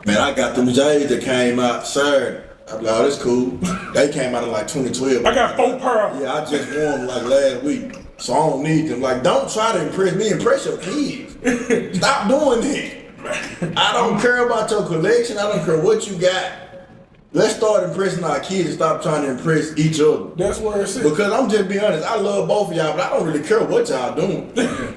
man, I got them J's that came out Saturday. I'm like, oh, that's cool. They came out in like 2012. I got 4 pair. Yeah, I just wore them like last week, so I don't need them. Like, don't try to impress me. Impress your kids. Stop doing that. I don't care about your collection. I don't care what you got. Let's start impressing our kids and stop trying to impress each other. That's where it's at. Because I'm just being honest, I love both of y'all, but I don't really care what y'all doing.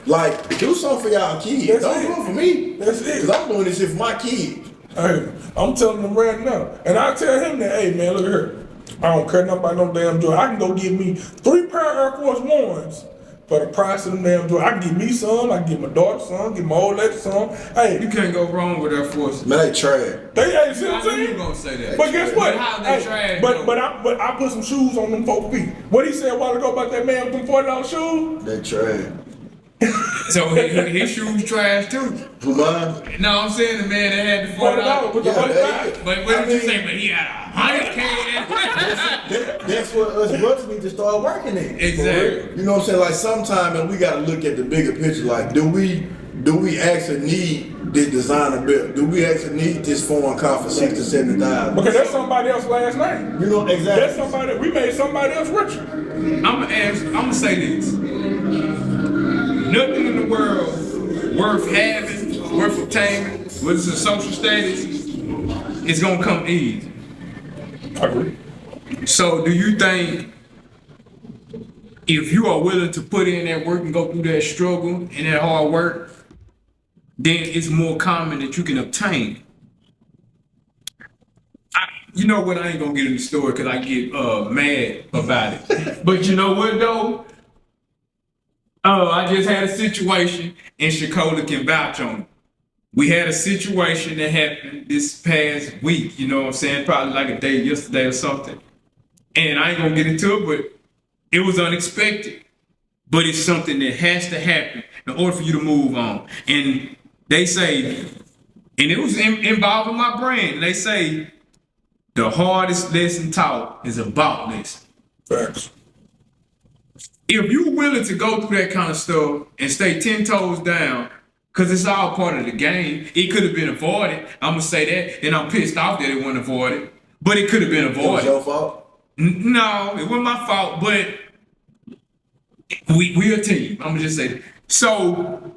Like, do something for y'all kids. Don't do it for me. That's it. Because I'm doing this shit for my kids. Hey, I'm telling them right now. And I tell him that, hey man, look at here. I don't care nothing about no damn joy. I can go get me 3 pair of Air Force Ones for the price of them damn joy. I can get me some, I can get my daughter some, get my old lady some. Hey, You can't go wrong with Air Force. Man, they trash. Hey, see what I'm I knew you saying? gonna say that. But guess what? But how they trash, but I put some shoes on them 4 feet. What he said a while ago about that man with them $40 shoes? They trash. So his shoes trash too. Who mine? No, I'm saying the man that had the $40 with the Yeah, $100. But what did you say? But he had 100K. That's what us brothers need to start working in. Exactly. You know what I'm saying? Like sometimes, and we got to look at the bigger picture. Like, do we actually need this designer belt? Do we actually need this foreign car for $60,000 to $70,000? Because that's somebody else's last name. You know exactly. That's somebody. We made somebody else richer. I'm gonna say this. Nothing in the world worth having, worth obtaining, whether it's a social status, is gonna come easy. I agree. So do you think if you are willing to put in that work and go through that struggle and that hard work, then it's more common that you can obtain? You know what? I ain't gonna get in the story because I get mad about it. But you know what though? I just had a situation, and Shakola can vouch on it. We had a situation that happened this past week, you know what I'm saying? Probably like a day yesterday or something. And I ain't gonna get into it, but it was unexpected. But it's something that has to happen in order for you to move on. And they say, and it was involving my brand, they say the hardest lesson taught is about this. Facts. If you're willing to go through that kind of stuff and stay 10 toes down, because it's all part of the game, it could have been avoided. I'm going to say that, and I'm pissed off that it wasn't avoided, but it could have been avoided. It was your fault? No, it wasn't my fault, but we a team. I'm going to just say that. So,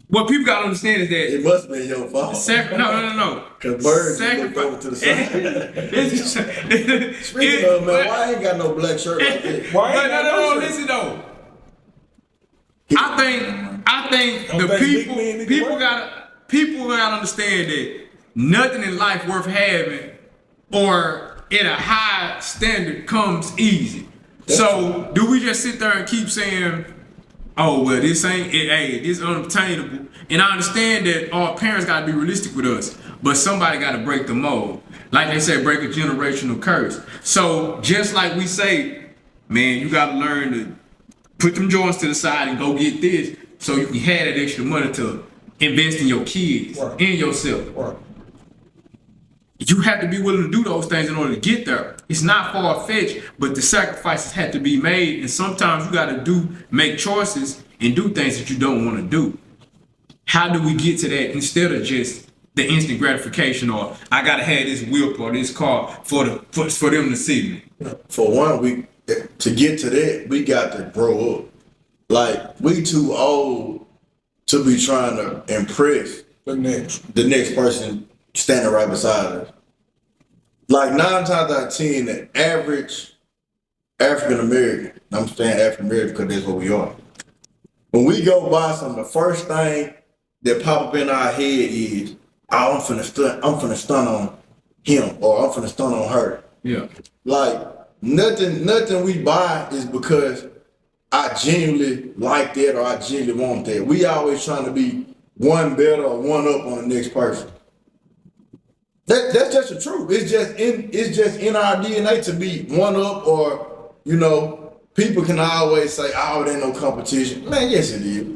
what people got to understand is that It must have been your fault. no. Because birds looked over to the side. Speaking of, man, why I ain't got no black shirt like that? Why ain't But got no shirt? listen though. I think the think big men need to people work. gotta understand that nothing in life worth having or at a high standard comes easy. So do we just sit there and keep saying, oh well, this ain't it, hey, this unobtainable? And I understand that our parents gotta be realistic with us, but somebody gotta break the mold. Like they say, break a generational curse. So just like we say, man, you gotta learn to put them joints to the side and go get this so you can have that extra money to invest in your kids, Right. in yourself. Right. You have to be willing to do those things in order to get there. It's not far-fetched, but the sacrifices have to be made, and sometimes you gotta make choices and do things that you don't want to do. How do we get to that instead of just the instant gratification or I gotta have this whip or this car for them to see me? For one, to get to that, we got to grow up. Like, we too old to be trying to impress The next. the next person standing right beside us. Like 9 times out of 10, the average African American, I'm saying African American because that's what we are. When we go buy something, the first thing that pop up in our head is, oh, I'm finna stun on him or I'm finna stun on her. Yeah. Like, nothing we buy is because I genuinely like that or I genuinely want that. We always trying to be one better or one up on the next person. That's just the truth. It's just in our DNA to be one up, or people can always say, "Oh, it ain't no competition." Man, yes it is.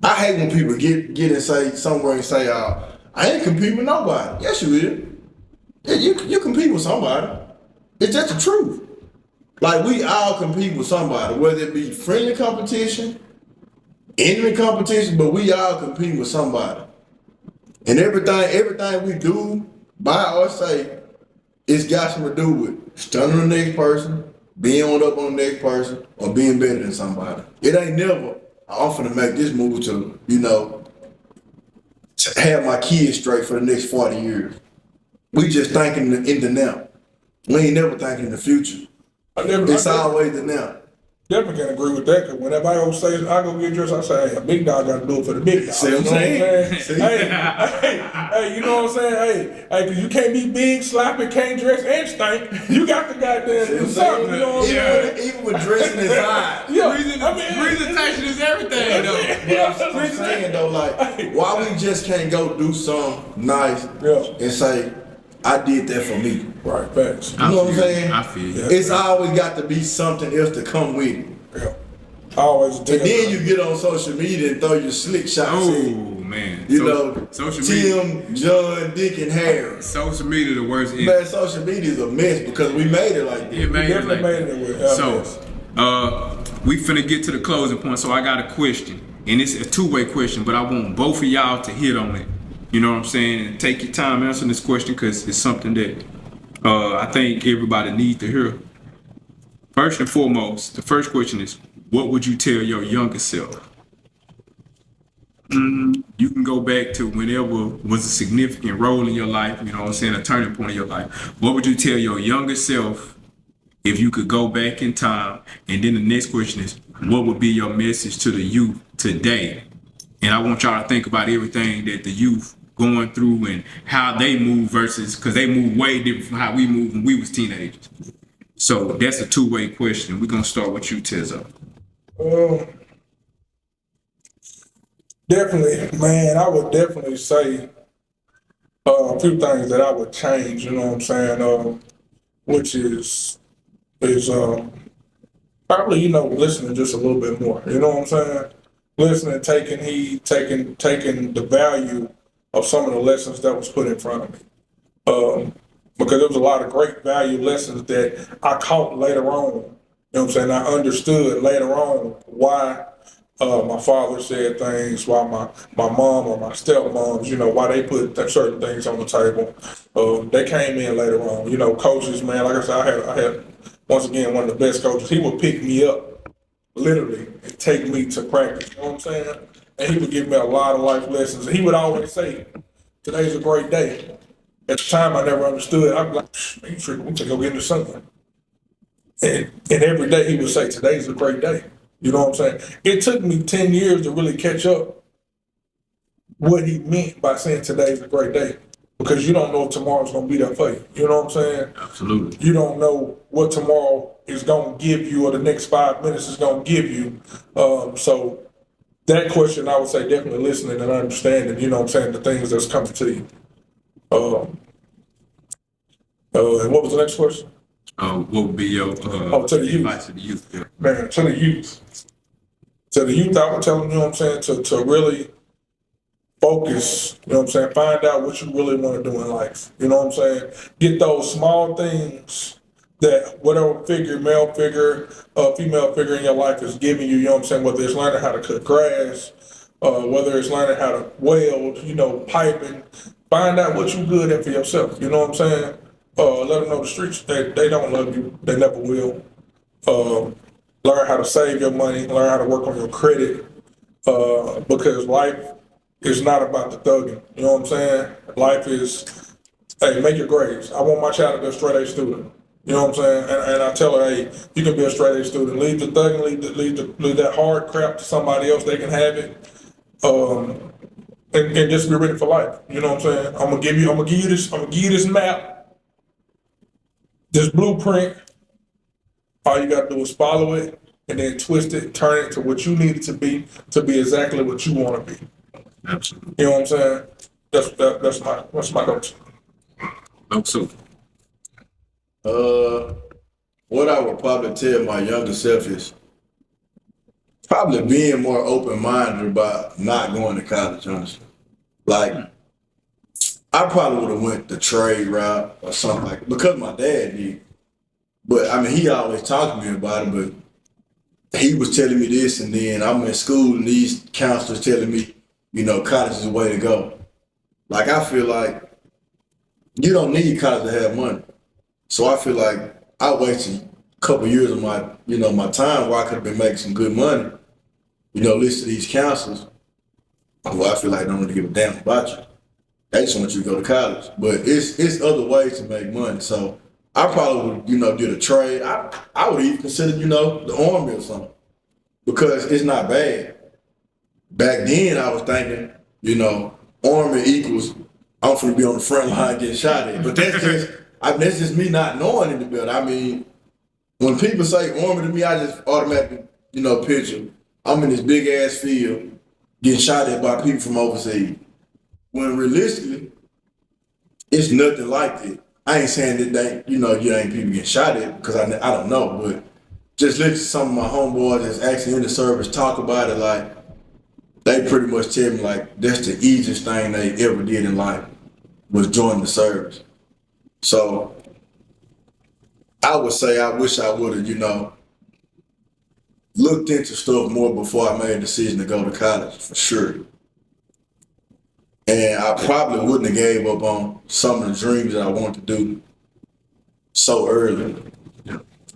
I hate when people get and say somewhere and say, "Oh, I ain't competing with nobody." Yes, you is. Yeah, you compete with somebody. It's just the truth. Like, we all compete with somebody, whether it be friendly competition, enemy competition, but we all compete with somebody. And everything we do, buy or say, it's got something to do with stunning the next person, being on up on the next person, or being better than somebody. It ain't never, I'm finna make this move to have my kids straight for the next 40 years. We just thinking in the now. We ain't never thinking in the future. It's always the now. Definitely can agree with that, because whenever I go say I go get dressed, I say, hey, a big dog got to do it for the big dog. See what I'm saying? See? Hey, you know what I'm saying? Hey, because you can't be big, sloppy, can't dress, and stink. You got to goddamn do something. You know what I'm saying? Even with dressing inside. Presentation is everything, though. But I'm saying though, like, why we just can't go do something nice and say, I did that for me. Right, facts. You know what I'm saying? I feel you. It's always got to be something else to come with it. Yeah. I always tell And then them. you get on social media and throw your slick shots in. Man. You know, social media. Tim, John, Dick, and Harry. Social media the worst. Man, social media is a mess because we made it like this. We Definitely made it with So, we finna get to the closing point. So I got a question, and it's a two-way question, but I want both of y'all to hit on it. You know what I'm saying? And take your time answering this question because it's something that I think everybody needs to hear. First and foremost, the first question is, what would you tell your younger self? You can go back to whenever was a significant role in your life, you know what I'm saying, a turning point in your life. What would you tell your younger self if you could go back in time? And then the next question is, what would be your message to the youth today? And I want y'all to think about everything that the youth going through and how they move versus, because they move way different from how we moved when we was teenagers. So that's a two-way question. We're going to start with you, Tezo. Definitely, man. I would definitely say a few things that I would change. You know what I'm saying? Which is probably listening just a little bit more. You know what I'm saying? Listening, taking heed, taking the value of some of the lessons that was put in front of me. Because there was a lot of great value lessons that I caught later on. You know what I'm saying? I understood later on why my father said things, why my mom or my stepmoms, why they put certain things on the table. They came in later on. Coaches, man, like I said, I had once again one of the best coaches. He would pick me up, literally, and take me to practice. You know what I'm saying? And he would give me a lot of life lessons. And he would always say, "Today's a great day." At the time, I never understood. I'd be like, "Man, you tripping? We can go get in the sun." And every day he would say, "Today's a great day." You know what I'm saying? It took me 10 years to really catch up what he meant by saying today's a great day. Because you don't know if tomorrow's going to be there for you. You know what I'm saying? Absolutely. You don't know what tomorrow is going to give you or the next 5 minutes is going to give you. So that question, I would say definitely listening and understanding, you know what I'm saying, the things that's coming to you. And what was the next question? What would be your to the youth. advice to the youth? Yeah. Man, to the youth. To the youth, I would tell them, you know what I'm saying, to really focus, you know what I'm saying, find out what you really want to do in life. You know what I'm saying? Get those small things that whatever figure, male figure, female figure in your life is giving you, you know what I'm saying, whether it's learning how to cut grass, whether it's learning how to weld, piping, find out what you're good at for yourself. You know what I'm saying? Let them know the streets, they don't love you. They never will. Learn how to save your money. Learn how to work on your credit. Because life is not about the thugging. You know what I'm saying? Life is, hey, make your grades. I want my child to be a straight A student. You know what I'm saying? And I tell her, hey, you can be a straight A student. Leave the thugging, leave that hard crap to somebody else. They can have it. And just be ready for life. You know what I'm saying? I'm gonna give you this map. This blueprint, all you gotta do is follow it and then twist it, turn it to what you need it to be exactly what you want to be. Absolutely. You know what I'm saying? That's my go-to. Lowso. What I would probably tell my younger self is probably being more open-minded about not going to college, honestly. Like, I probably would have went the trade route or something like that, because my dad did. But, I mean, he always talked to me about it, but he was telling me this, and then I'm in school, and these counselors telling me, college is the way to go. Like, I feel like you don't need college to have money. So I feel like I wasted a couple years of my, my time where I could have been making some good money, listen to these counselors. Well, I feel like they don't really give a damn about you. They just want you to go to college. But it's other ways to make money. So I probably would, did a trade. I would even consider, the Army or something. Because it's not bad. Back then I was thinking, Army equals I'm gonna be on the front line getting shot at. But that's just me not knowing any better. I mean, when people say Army to me, I just automatically, picture I'm in this big ass field getting shot at by people from overseas. When realistically, it's nothing like that. I ain't saying that you ain't people getting shot at, because I don't know, but just listen to some of my homeboys that's actually in the service talk about it, like, they pretty much tell me, like, that's the easiest thing they ever did in life was join the service. So I would say I wish I would have, looked into stuff more before I made a decision to go to college, for sure. And I probably wouldn't have gave up on some of the dreams that I wanted to do so early.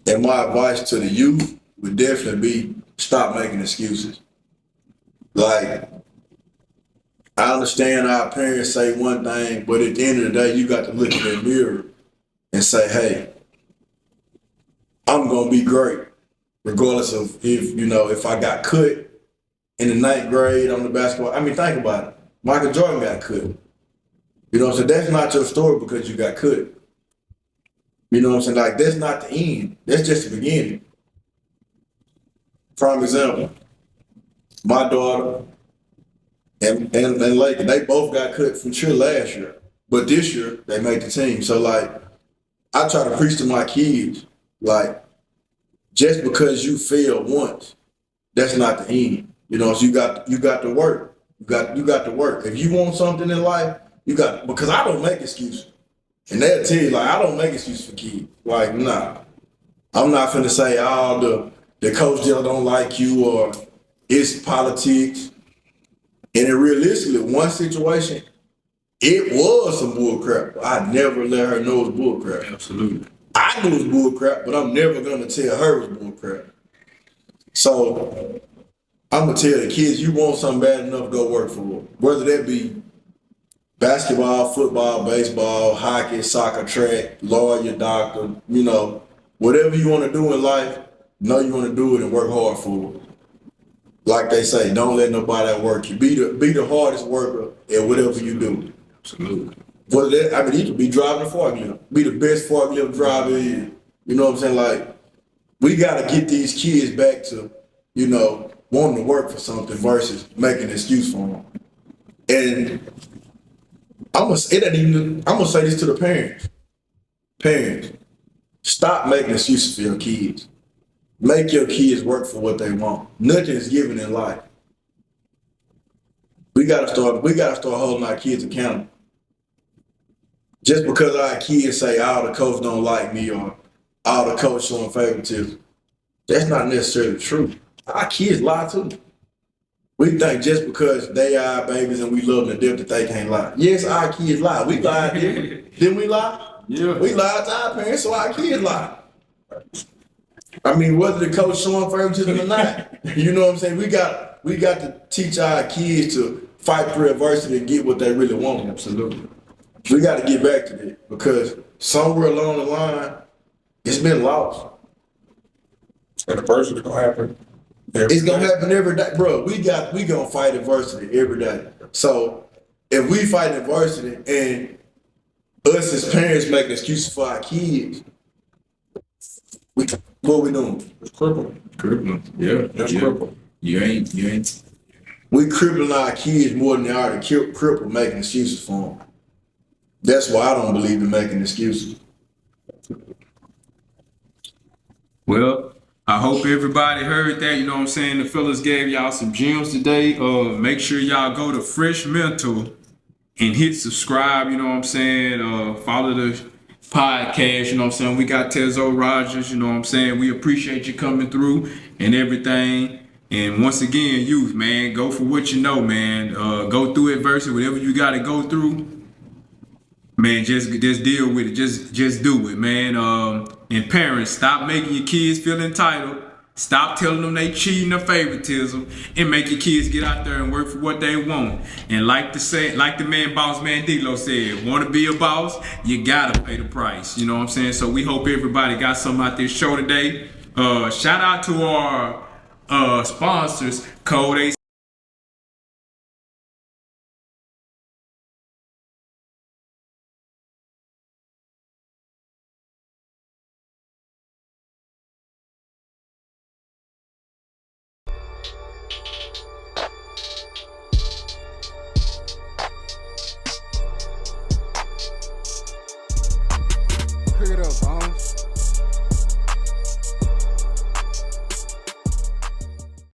And my advice to the youth would definitely be stop making excuses. Like, I understand our parents say one thing, but at the end of the day, you got to look in the mirror and say, hey, I'm gonna be great, regardless of if I got cut in the 9th grade on the basketball. I mean, think about it. Michael Jordan got cut. So that's not your story because you got cut. You know what I'm saying? Like, that's not the end. That's just the beginning. Prime example, my daughter and Lake, they both got cut from cheer last year. But this year, they made the team. So, like, I try to preach to my kids, like, just because you failed once, that's not the end. So you got to work. You got to work. If you want something in life, because I don't make excuses. And they'll tell you, like, I don't make excuses for kids. Like, nah. I'm not finna say, the coach still don't like you or it's politics. And then realistically, one situation, it was some bull crap. I never let her know it was bull crap. Absolutely. I knew it was bull crap, but I'm never gonna tell her it was bull crap. So I'm gonna tell the kids, you want something bad enough, go work for it. Whether that be basketball, football, baseball, hockey, soccer, track, lawyer, doctor, whatever you want to do in life, know you want to do it and work hard for it. Like they say, don't let nobody outwork you. Be the hardest worker at whatever you do. Absolutely. Whether that, you could be driving a forklift, be the best forklift driver in. You know what I'm saying? Like, we got to get these kids back to, wanting to work for something versus making an excuse for them. And I'm gonna say this to the parents. Parents, stop making excuses for your kids. Make your kids work for what they want. Nothing is given in life. We gotta start holding our kids accountable. Just because our kids say, the coach don't like me or the coach showing favoritism, that's not necessarily true. Our kids lie too. We think just because they are our babies and we love them to death that they can't lie. Yes, our kids lie. We lied, didn't we lie? Yeah. We lied to our parents, so our kids lie. Whether the coach showing favoritism or not, you know what I'm saying? We got to teach our kids to fight through adversity and get what they really want. Absolutely. We got to get back to that because somewhere along the line, it's been lost. And adversity gonna happen. It's gonna happen every day, bro. We gonna fight adversity every day. So if we fight adversity and us as parents make excuses for our kids, what we doing? It's crippling. Yeah. It's crippling. You ain't. We crippling our kids more than they are to cripple making excuses for them. That's why I don't believe in making excuses. Well, I hope everybody heard that. You know what I'm saying? The fellas gave y'all some gems today. Make sure y'all go to Phresh Mental and hit subscribe. You know what I'm saying? Follow the podcast. You know what I'm saying? We got Martezo Rodgers. You know what I'm saying? We appreciate you coming through and everything. And once again, youth, man, go for what you know, man. Go through adversity, whatever you got to go through. Man, just deal with it. Just do it, man. And parents, stop making your kids feel entitled. Stop telling them they cheating or favoritism, and make your kids get out there and work for what they want. And like the man boss man D-Lo said, want to be a boss, you gotta pay the price. You know what I'm saying? So we hope everybody got something out this show today. Shout out to our sponsors, Code A. Pick it up, boss.